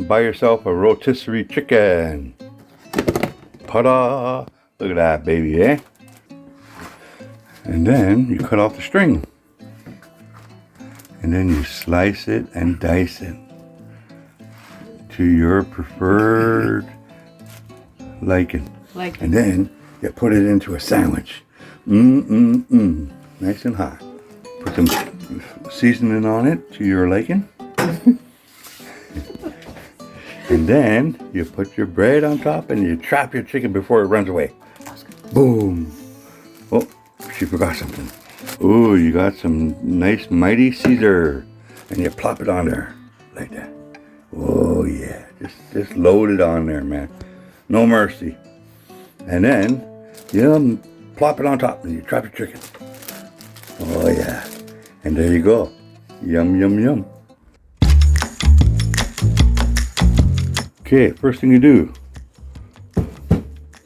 buy yourself a rotisserie chicken. Ta-da! Look at that baby, eh? And then you cut off the string. And then you slice it and dice it to your preferred liking. And then you put it into a sandwich. Nice and hot. Put some seasoning on it to your liking. And then you put your bread on top and you chop your chicken before it runs away. Boom. Oh, she forgot something. Oh, you got some nice mighty Caesar. And you plop it on there like that. Oh yeah, just load it on there, man. No mercy. And then you plop it on top and you chop your chicken. Oh yeah. And there you go. Yum, yum, yum. Okay, first thing you do,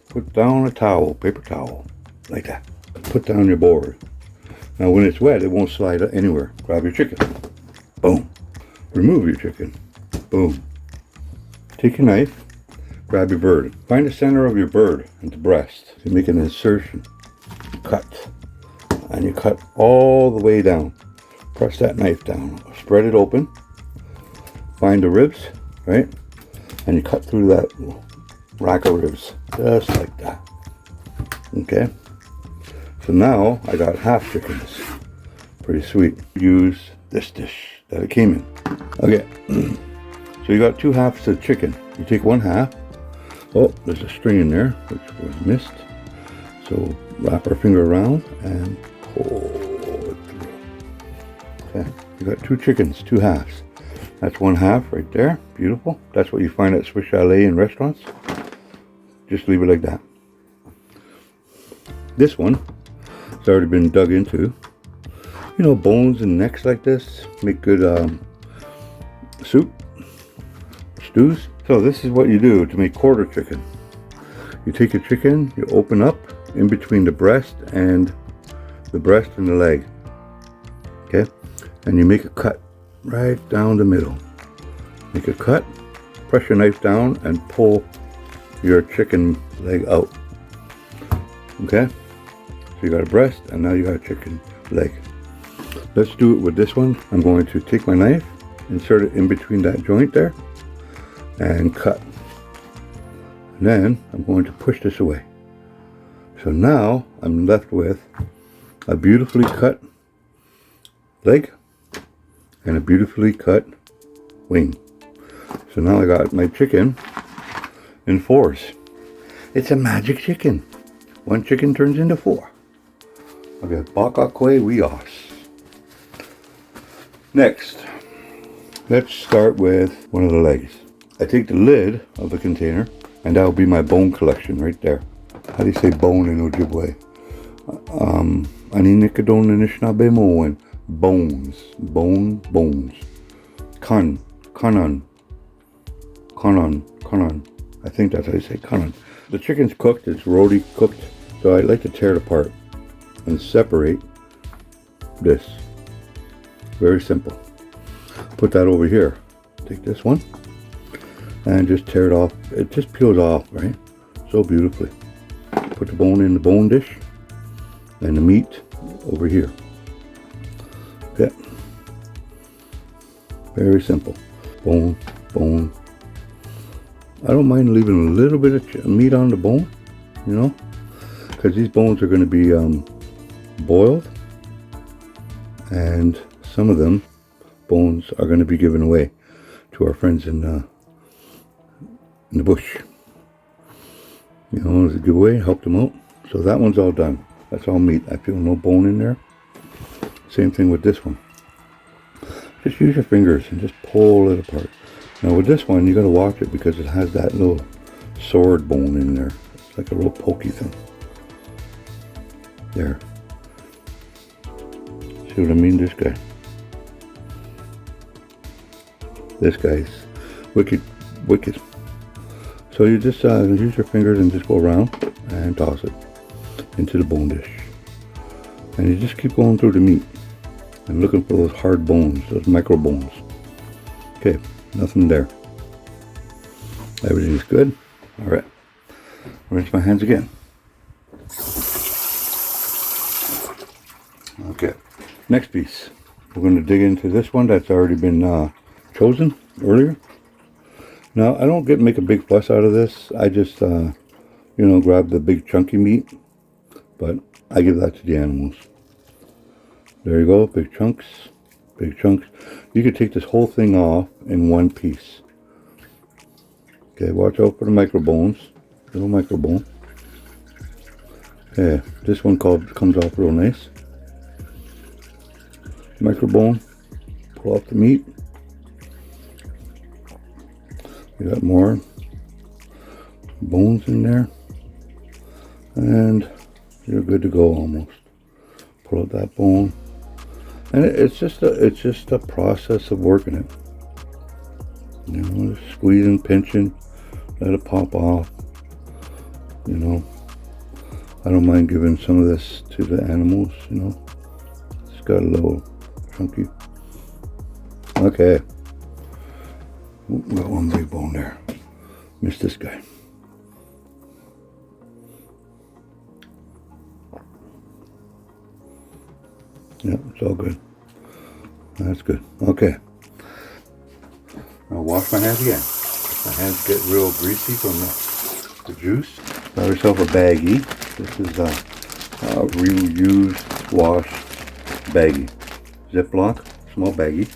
put down a towel, paper towel, like that. Put down your board. Now when it's wet, it won't slide anywhere. Grab your chicken. Boom. Remove your chicken. Boom. Take your knife, grab your bird. Find the center of your bird and the breast. You make an insertion. Cut. And you cut all the way down. Press that knife down. Spread it open. Find the ribs, right? And you cut through that rack of ribs. Just like that. Okay? So now I got half chickens. Pretty sweet. Use this dish that it came in. Okay. So you got two halves of chicken. You take one half. Oh, there's a string in there, which was missed. So wrap our finger around and pull it through. Okay. You got two chickens, two halves. That's one half right there. Beautiful. That's what you find at Swiss Chalet in restaurants. Just leave it like that. This one has already been dug into. You know, bones and necks like this make good soup, stews. So this is what you do to make quarter chicken. You take a chicken, you open up in between the breast and the leg. Okay? And you make a cut right down the middle. Make a cut, press your knife down and pull your chicken leg out. Okay? So you got a breast and now you got a chicken leg. Let's do it with this one. I'm going to take my knife, insert it in between that joint there, and cut. And then I'm going to push this away. So now I'm left with a beautifully cut leg and a beautifully cut wing. So now I got my chicken in fours. It's a magic chicken. One chicken turns into four. Okay, bakakwe wios. Next, let's start with one of the legs. I take the lid of the container, and that will be my bone collection right there. How do you say bone in Ojibwe? Ani nikadon anishinaabe moen. Bones. Bones. Kanan. I think that's how you say kanan. The chicken's cooked, it's roti cooked, so I like to tear it apart and separate this. Very simple. Put that over here. Take this one and just tear it off. It just peels off, right? So beautifully. Put the bone in the bone dish and the meat over here. Okay. Very simple. Bone. I don't mind leaving a little bit of meat on the bone, you know, because these bones are going to be boiled, and some of them bones are going to be given away to our friends in the bush. You know, as a giveaway, help them out. So that one's all done. That's all meat. I feel no bone in there. Same thing with this one. Just use your fingers and just pull it apart. Now with this one, you got to watch it because it has that little sword bone in there. It's like a real pokey thing. There. See what I mean? This guy's wicked. So you just use your fingers and just go around and toss it into the bone dish. And you just keep going through the meat and looking for those hard bones, those micro bones. Okay, nothing there. Everything's good. All right. Rinse my hands again. Okay. Next piece. We're going to dig into this one that's already been chosen earlier. Now, I don't make a big fuss out of this. I just, grab the big chunky meat. But I give that to the animals. There you go. Big chunks. Big chunks. You could take this whole thing off in one piece. Okay, watch out for the microbones. Little microbone. Okay, this one comes off real nice. Microbone. Pull off the meat. You got more bones in there. And you're good to go almost. Pull out that bone. And it's just a process of working it. Just squeezing, pinching, let it pop off. I don't mind giving some of this to the animals, It's got a little chunky. Okay. Ooh, got one big bone there. Missed this guy. Yep, it's all good. That's good. Okay. I'll wash my hands again. My hands get real greasy from the juice. Got yourself a baggie. This is a reused wash baggie. Ziploc, small baggie.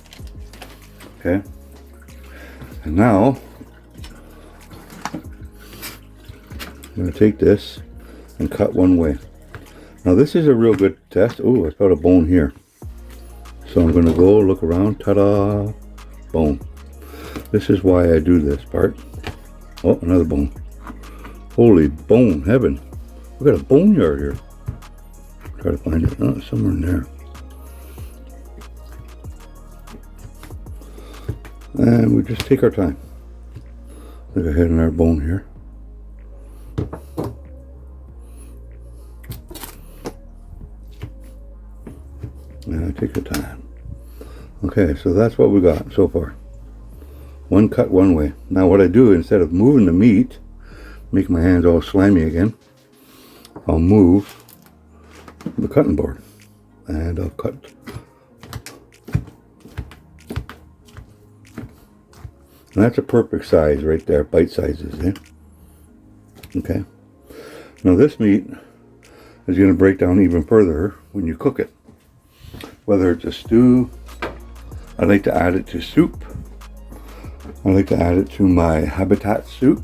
Okay. And now, I'm going to take this and cut one way. Now this is a real good test. Oh, I got a bone here. So I'm going to go look around. Ta-da! Bone. This is why I do this part. Oh, another bone. Holy bone heaven. We got a boneyard here. Try to find it. Oh, somewhere in there. And we just take our time. Look ahead in our bone here. And I take the time. Okay, so that's what we got so far. One cut one way. Now what I do, instead of moving the meat, make my hands all slimy again, I'll move the cutting board. And I'll cut. And that's a perfect size right there, bite sizes, eh? Okay. Now this meat is going to break down even further when you cook it. Whether it's a stew, I like to add it to soup. I like to add it to my habitat soup.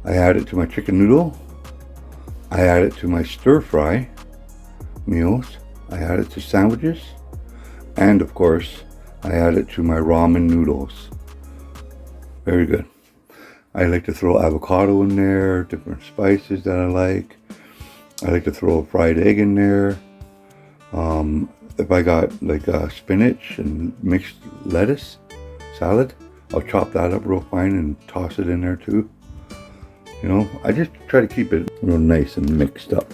I add it to my chicken noodle. I add it to my stir fry meals. I add it to sandwiches. And of course, I add it to my ramen noodles. Very good. I like to throw avocado in there, different spices that I like. I like to throw a fried egg in there. If I got like spinach and mixed lettuce salad, I'll chop that up real fine and toss it in there too. I just try to keep it real nice and mixed up,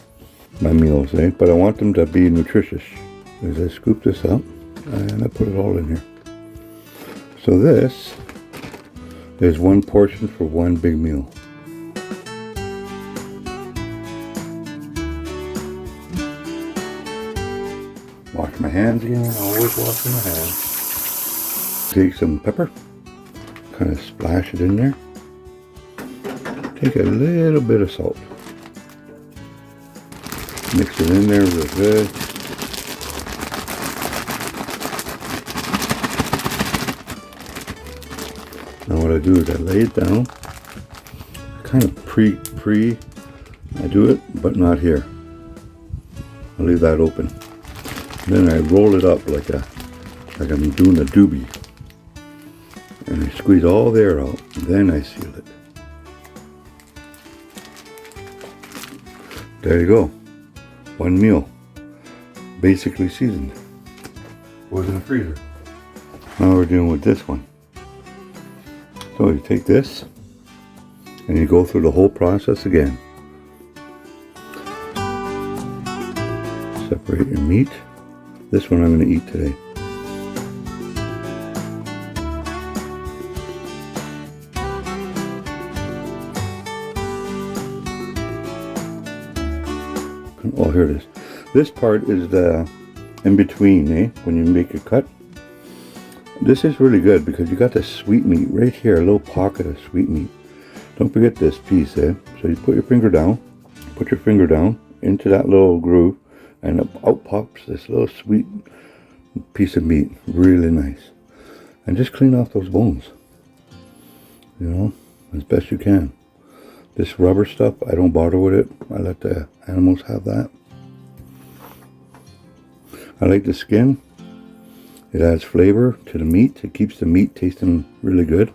my meals, eh? But I want them to be nutritious. As I scoop this up and I put it all in here. So this is one portion for one big meal. Wash my hands again, always washing my hands. Take some pepper, kind of splash it in there. Take a little bit of salt. Mix it in there real good. Now what I do is I lay it down. Kind of I do it, but not here. I leave that open. Then I roll it up like I'm doing a doobie. And I squeeze all the air out. And then I seal it. There you go. One meal. Basically seasoned. Was in the freezer. Now we're dealing with this one. So you take this and you go through the whole process again. Separate your meat. This one I'm going to eat today. Oh, here it is. This part is the in between, when you make a cut. This is really good because you got the sweet meat right here, a little pocket of sweet meat. Don't forget this piece, So you put your finger down into that little groove, and out pops this little sweet piece of meat. Really nice. And just clean off those bones, as best you can. This rubber stuff, I don't bother with it. I let the animals have that. I like the skin. It adds flavor to the meat. It keeps the meat tasting really good.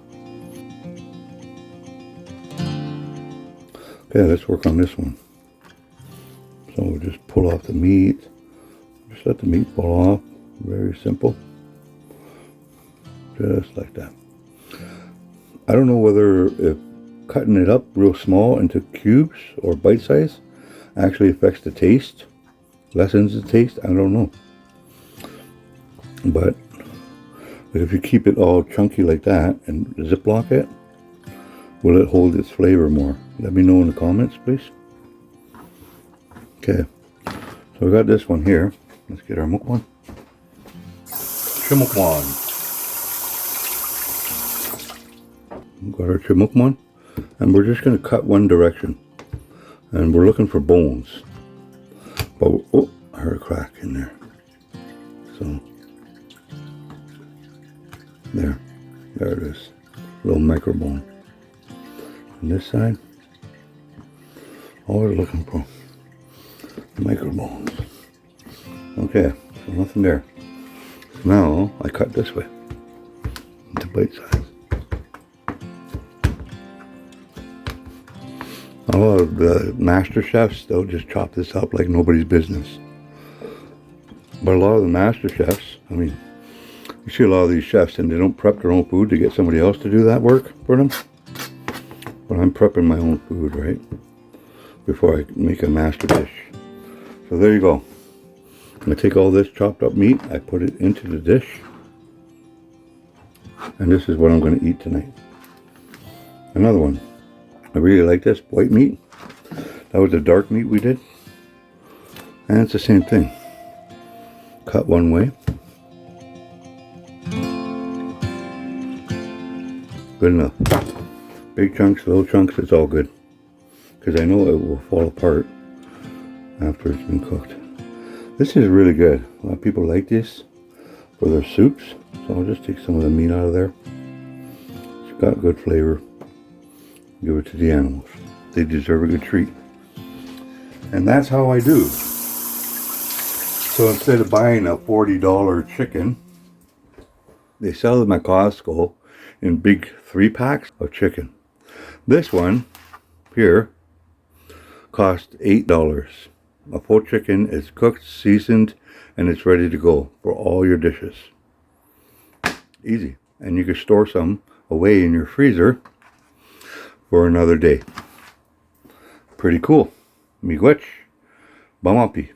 Okay, let's work on this one. So we'll just pull off the meat. Just let the meat fall off. Very simple. Just like that. I don't know whether if cutting it up real small into cubes or bite size actually affects the taste, lessens the taste. I don't know. But if you keep it all chunky like that and Ziploc it, will it hold its flavor more? Let me know in the comments, please. Okay, so we got this one here. Let's get our mukwan. Chimukwan. We've got our chimukwan, and we're just going to cut one direction. And we're looking for bones. But, oh, I heard a crack in there. So, there it is. Little micro bone. On this side, always looking for micro bones. Okay, so nothing there. Now I cut this way into bite size. A lot of the master chefs, they'll just chop this up like nobody's business. But a lot of the master chefs, I mean, you see a lot of these chefs and they don't prep their own food to get somebody else to do that work for them. But I'm prepping my own food, right? Before I make a master dish. So there you go. I'm going to take all this chopped up meat, I put it into the dish. And this is what I'm going to eat tonight. Another one. I really like this white meat. That was the dark meat we did. And it's the same thing. Cut one way. Good enough. Big chunks, little chunks, it's all good. Because I know it will fall apart after it's been cooked. This is really good. A lot of people like this for their soups. So I'll just take some of the meat out of there. It's got good flavor. Give it to the animals. They deserve a good treat. And that's how I do. So instead of buying a $40 chicken, they sell them at Costco in big 3-packs of chicken. This one here cost $8. A full chicken is cooked, seasoned, and it's ready to go for all your dishes. Easy. And you can store some away in your freezer for another day. Pretty cool. Miigwech. Bamapi.